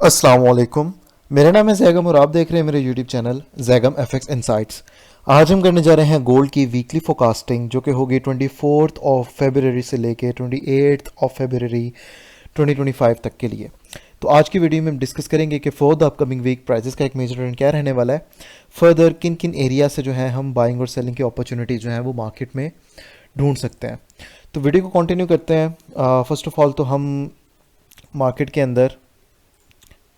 अस्सलाम वालेकुम। मेरा नाम है जैगम और आप देख रहे हैं मेरे YouTube channel Zaigham FX insights. आज हम करने जा रहे हैं गोल्ड की वीकली फोकास्टिंग जो कि होगी 24 ऑफ फरवरी से लेके 28 ऑफ फरवरी 2025 तक के लिए। तो आज की वीडियो में हम डिस्कस करेंगे कि for the upcoming week prices का एक मेजर ट्रेंड क्या रहने वाला है, फर्दर किन किन एरिया से जो है हम बाइंग और सेलिंग की अपॉर्चुनिटी जो है वो मार्केट में ढूंढ सकते हैं। तो वीडियो को कंटिन्यू करते हैं। फर्स्ट ऑफ ऑल तो हम मार्केट के अंदर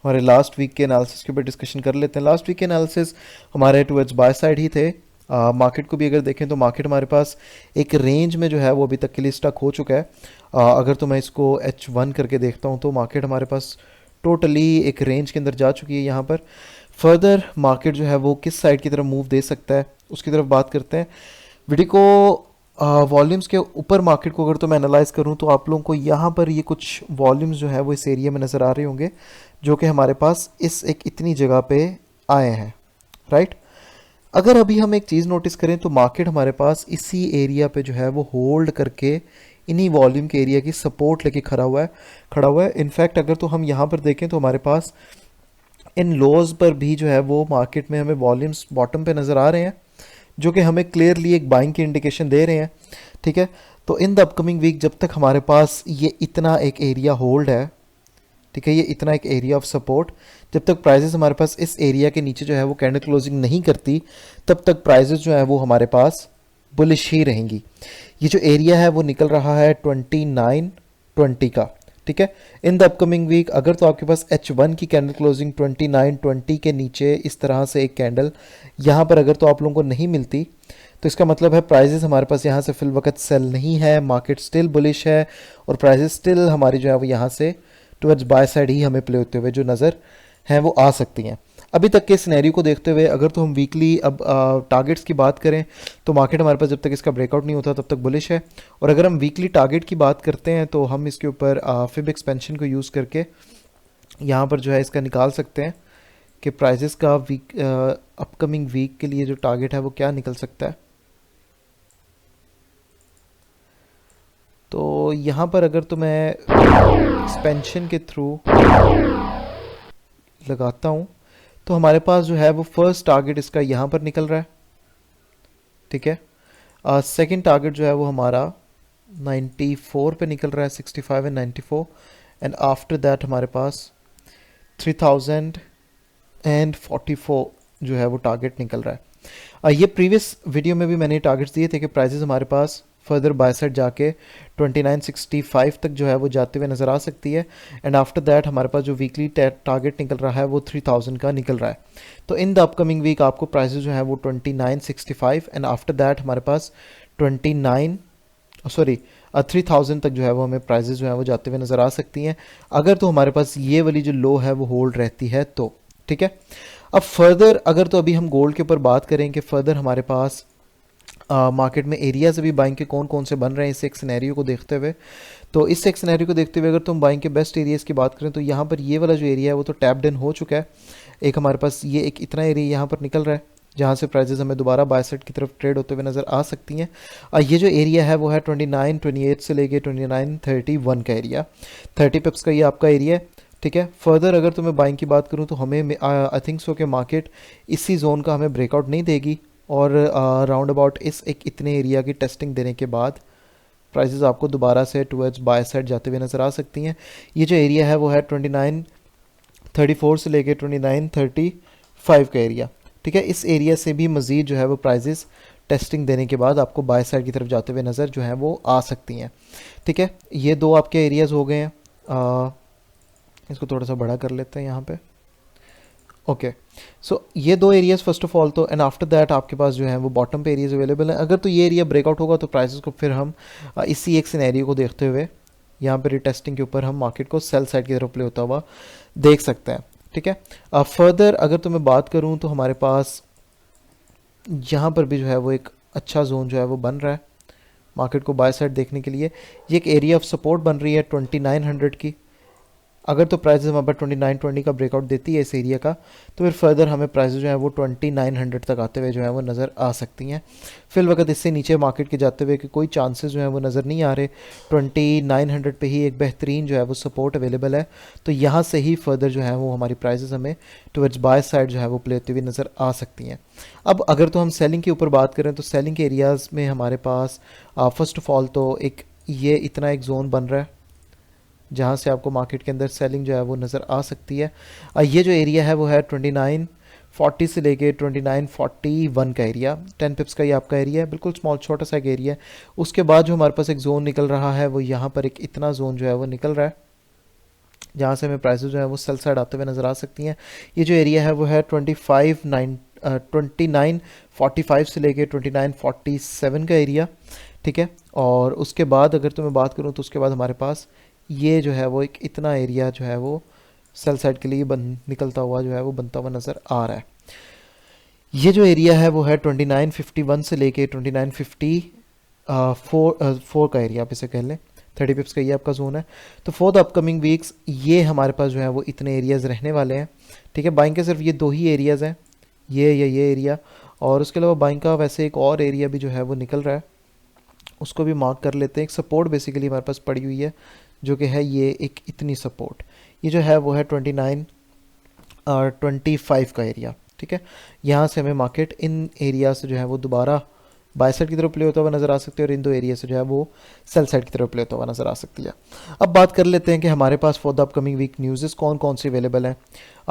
हमारे लास्ट वीक के एनालिसिस के ऊपर डिस्कशन कर लेते हैं। लास्ट वीक के एनालिसिस हमारे टुवर्ड्स बाय साइड ही थे। मार्केट को भी अगर देखें तो मार्केट हमारे पास एक रेंज में जो है वो अभी तक के लिए स्टक हो चुका है। अगर तो मैं इसको H1 करके देखता हूँ तो मार्केट हमारे पास टोटली एक रेंज के अंदर जा चुकी है। यहाँ पर फर्दर मार्केट जो है वो किस साइड की तरफ मूव दे सकता है उसकी तरफ बात करते हैं। वीडियो को वॉल्यूम्स के ऊपर मार्केट को अगर तो मैं एनालाइज करूं तो आप लोगों को यहाँ पर ये कुछ वॉल्यूम्स जो है वो इस एरिया में नज़र आ रहे होंगे जो कि हमारे पास इस एक इतनी जगह पे आए हैं, राइट। अगर अभी हम एक चीज़ नोटिस करें तो मार्केट हमारे पास इसी एरिया पे जो है वो होल्ड करके इन्हीं वॉल्यूम के एरिया की सपोर्ट लेके खड़ा हुआ है। इनफैक्ट अगर तो हम यहाँ पर देखें तो हमारे पास इन लोज पर भी जो है वो मार्केट में हमें वॉल्यूम्स बॉटम पे नज़र आ रहे हैं जो कि हमें क्लियरली एक बाइंग की इंडिकेशन दे रहे हैं, ठीक है। तो इन द अपकमिंग वीक जब तक हमारे पास ये इतना एक एरिया होल्ड है, ठीक है, ये इतना एक एरिया ऑफ सपोर्ट, जब तक प्राइसेस हमारे पास इस एरिया के नीचे जो है वो कैंडल क्लोजिंग नहीं करती तब तक प्राइसेस जो है वो हमारे पास बुलिश ही रहेंगी। ये जो एरिया है वो निकल रहा है 2920 का, ठीक है। इन द अपकमिंग वीक अगर तो आपके पास H1 की कैंडल क्लोजिंग 2920 के नीचे इस तरह से एक कैंडल यहाँ पर अगर तो आप लोगों को नहीं मिलती तो इसका मतलब है प्राइसेस हमारे पास यहाँ से फिल वक्त सेल नहीं है, मार्केट स्टिल बुलिश है और प्राइसेस स्टिल हमारी जो है वो यहाँ से टुवर्ड्स बाय साइड ही हमें प्ले होते हुए जो नज़र हैं वो आ सकती हैं। अभी तक के सिनेरियो को देखते हुए अगर तो हम वीकली अब टारगेट्स की बात करें तो मार्केट हमारे पास जब तक इसका ब्रेकआउट नहीं होता तब तक बुलिश है। और अगर हम वीकली टारगेट की बात करते हैं तो हम इसके ऊपर फिब एक्सपेंशन को यूज़ करके यहाँ पर जो है इसका निकाल सकते हैं कि प्राइसेस का वीक अपकमिंग वीक के लिए जो टारगेट है वो क्या निकल सकता है। तो यहाँ पर अगर तो मैं एक्सपेंशन के थ्रू लगाता हूँ तो हमारे पास जो है वो फर्स्ट टारगेट इसका यहाँ पर निकल रहा है, ठीक है। सेकंड टारगेट जो है वो हमारा 94 पे निकल रहा है, 65 एंड 94, एंड आफ्टर दैट हमारे पास 3044 जो है वो टारगेट निकल रहा है। ये प्रीवियस वीडियो में भी मैंने टारगेट्स दिए थे कि प्राइसेस हमारे पास फर्दर बाय साइड जाके 2965 तक जो है वो जाते हुए नज़र आ सकती है एंड आफ्टर दैट हमारे पास जो वीकली टारगेट निकल रहा है वो 3000 का निकल रहा है। तो इन द अपकमिंग वीक आपको प्राइसेस जो है वो 2965 एंड आफ्टर दैट हमारे पास 3000 तक जो है वो हमें प्राइसेस जो है वो जाते हुए नज़र आ सकती हैं अगर तो हमारे पास ये वाली जो लो है वो होल्ड रहती है तो, ठीक है। अब फर्दर अगर तो अभी हम गोल्ड के ऊपर बात करें कि फर्दर हमारे पास मार्केट में एरियाज अभी बाइंग के कौन कौन से बन रहे हैं इस एक सिनेरियो को देखते हुए, तो इस एक सिनेरियो को देखते हुए अगर तुम बाइंग के बेस्ट एरियाज़ की बात करें तो यहाँ पर ये वाला जो एरिया है वो तो टैप्ड इन हो चुका है। एक हमारे पास ये एक इतना एरिया यहाँ पर निकल रहा है जहाँ से प्राइसेस हमें दोबारा बाय साइड की तरफ ट्रेड होते हुए नज़र आ सकती हैं। ये जो एरिया है वो है 2928 से लेके 2931 का एरिया, 30 पिप्स का ये आपका एरिया है, ठीक है। फर्दर अगर तो मैं बाइंग की बात करूँ तो हमें आई थिंक सो कि मार्केट इसी जोन का हमें ब्रेकआउट नहीं देगी और राउंड अबाउट इस एक इतने एरिया की टेस्टिंग देने के बाद प्राइसेस आपको दोबारा से टुवर्ड्स बाय साइड जाते हुए नज़र आ सकती हैं। ये जो एरिया है वो है 2934 से लेके 2935 का एरिया, ठीक है। इस एरिया से भी मज़ीद जो है वो प्राइसेस टेस्टिंग देने के बाद आपको बाय साइड की तरफ जाते हुए नज़र जो है वो आ सकती हैं, ठीक है। ये दो आपके एरियाज़ हो गए हैं। इसको थोड़ा सा बड़ा कर लेते हैं यहाँ पे, ओके। सो ये दो एरियाज़ फर्स्ट ऑफ ऑल तो, एंड आफ्टर दैट आपके पास जो है वो बॉटम पे एरियाज़ अवेलेबल हैं। अगर तो ये एरिया ब्रेकआउट होगा तो प्राइसेस को फिर हम इसी एक सिनेरियो को देखते हुए यहाँ पर रिटेस्टिंग के ऊपर हम मार्केट को सेल साइड की तरफ प्ले होता हुआ देख सकते हैं, ठीक है। फर्दर अगर तो मैं बात करूँ तो हमारे पास यहाँ पर भी जो है वो एक अच्छा जोन जो है वो बन रहा है मार्केट को बाय साइड देखने के लिए। ये एक एरिया ऑफ सपोर्ट बन रही है 2900 की, अगर तो प्राइसेस हमारे पास 2920 का ब्रेकआउट देती है इस एरिया का, तो फिर फर्दर हमें प्राइसेस जो है वो 2900 तक आते हुए जो है वो नज़र आ सकती हैं। फिल वक्त इससे नीचे मार्केट के जाते हुए कि कोई चांसेस जो है वो नज़र नहीं आ रहे। 2900 पे ही एक बेहतरीन जो है वो सपोर्ट अवेलेबल है, तो यहाँ से ही फर्दर जो है वो हमारी प्राइसेस हमें टुवर्ड्स बाय साइड जो है वो प्ले होती हुई नज़र आ सकती हैं। अब अगर तो हम सेलिंग के ऊपर बात करें तो सेलिंग के एरियाज़ में हमारे पास फर्स्ट ऑफ ऑल तो एक ये इतना एक जोन बन रहा है जहाँ से आपको मार्केट के अंदर सेलिंग जो है वो नज़र आ सकती है। ये जो एरिया है वो है 2940 से लेके 2941 का एरिया, 10 पिप्स का ये आपका एरिया है, बिल्कुल स्मॉल छोटा सा एक एरिया है। उसके बाद जो हमारे पास एक जोन निकल रहा है वो यहाँ पर एक इतना जोन जो है वो निकल रहा है जहाँ से हमें प्राइसेस जो है वो सेल साइड आते हुए नज़र आ सकती हैं। ये जो एरिया है वो है 2945 से लेके 2947 का एरिया, ठीक है। और उसके बाद अगर तो मैं बात करूँ तो उसके बाद हमारे पास ये जो है वो एक इतना एरिया जो है वो सेल साइड के लिए निकलता हुआ जो है वो बनता हुआ नज़र आ रहा है। ये जो एरिया है वो है 2951 से लेके 2954 का एरिया, आप इसे कह लें 30 पिप्स का ये आपका जोन है। तो फॉर द अपकमिंग वीक्स ये हमारे पास जो है वो इतने एरियाज़ रहने वाले हैं, ठीक है। बाइंग के सिर्फ ये दो ही एरियाज़ हैं, ये या ये एरिया, और उसके अलावा बाइंग का वैसे एक और एरिया भी जो है वो निकल रहा है, उसको भी मार्क कर लेते हैं। एक सपोर्ट बेसिकली हमारे पास पड़ी हुई है जो कि है ये एक इतनी सपोर्ट, ये जो है वो है 2925 का एरिया, ठीक है। यहाँ से हमें मार्केट इन एरिया से जो है वो दोबारा बाय साइड की तरफ प्ले होता हुआ नज़र आ सकती है और इन दो एरिया से जो है वो सेल साइड की तरफ प्ले होता हुआ नज़र आ सकती है। अब बात कर लेते हैं कि हमारे पास for the upcoming week news कौन कौन सी अवेलेबल हैं।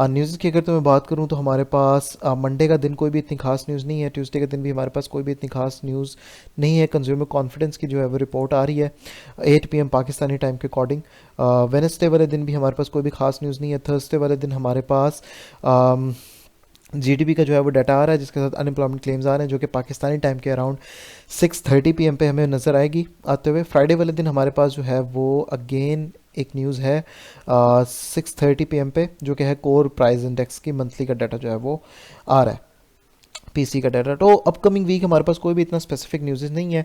न्यूज़ की अगर तो मैं बात करूँ तो हमारे पास मंडे का दिन कोई भी इतनी खास न्यूज़ नहीं है, ट्यूसडे के दिन भी हमारे पास कोई भी इतनी खास न्यूज़ नहीं है। कंज्यूमर कॉन्फिडेंस की जो है वो रिपोर्ट आ रही है 8 PM पाकिस्तानी टाइम के अकॉर्डिंग। वेडनेसडे वाले दिन भी हमारे पास कोई भी खास न्यूज़ नहीं है। थर्सडे वाले दिन हमारे पास जीडीपी का जो है वो डाटा आ रहा है जिसके साथ अनएम्प्लॉयमेंट क्लेम्स आ रहे हैं जो कि पाकिस्तानी टाइम के अराउंड 6:30 PM पे हमें नज़र आएगी आते हुए। फ्राइडे वाले दिन हमारे पास जो है वो अगेन एक न्यूज़ है 6:30 PM पे जो कि है कोर प्राइस इंडेक्स की मंथली का डाटा जो है वो आ रहा है, पीसी का डाटा। तो अपकमिंग वीक हमारे पास कोई भी इतना स्पेसिफिक न्यूज़ नहीं है,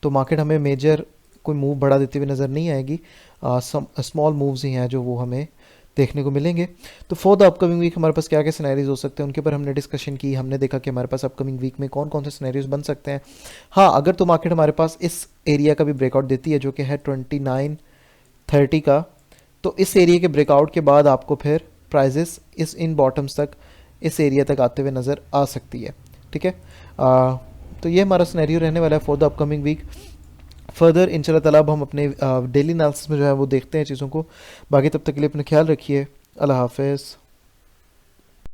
तो मार्केट हमें मेजर कोई मूव बढ़ा देते हुए नज़र नहीं आएगी। स्मॉल मूव्स ही हैं जो वो हमें देखने को मिलेंगे। तो फॉर द अपकमिंग वीक हमारे पास क्या क्या सिनेरियोज हो सकते हैं उनके ऊपर हमने डिस्कशन की। हमने देखा कि हमारे पास अपकमिंग वीक में कौन कौन से सिनेरियोज बन सकते हैं। हाँ, अगर तो मार्केट हमारे पास इस एरिया का भी ब्रेकआउट देती है जो कि है 2930 का, तो इस एरिया के ब्रेकआउट के बाद आपको फिर प्राइजेस इस इन बॉटम्स तक इस एरिया तक आते हुए नज़र आ सकती है, ठीक है। तो ये हमारा सिनेरियो रहने वाला है for the upcoming week. Further इंशाल्लाह ताला अब हम अपने डेली एनालिसिस में जो है वो देखते हैं चीज़ों को। बाकी तब तक के लिए अपना ख्याल रखिए। अल्लाह हाफ़िज़।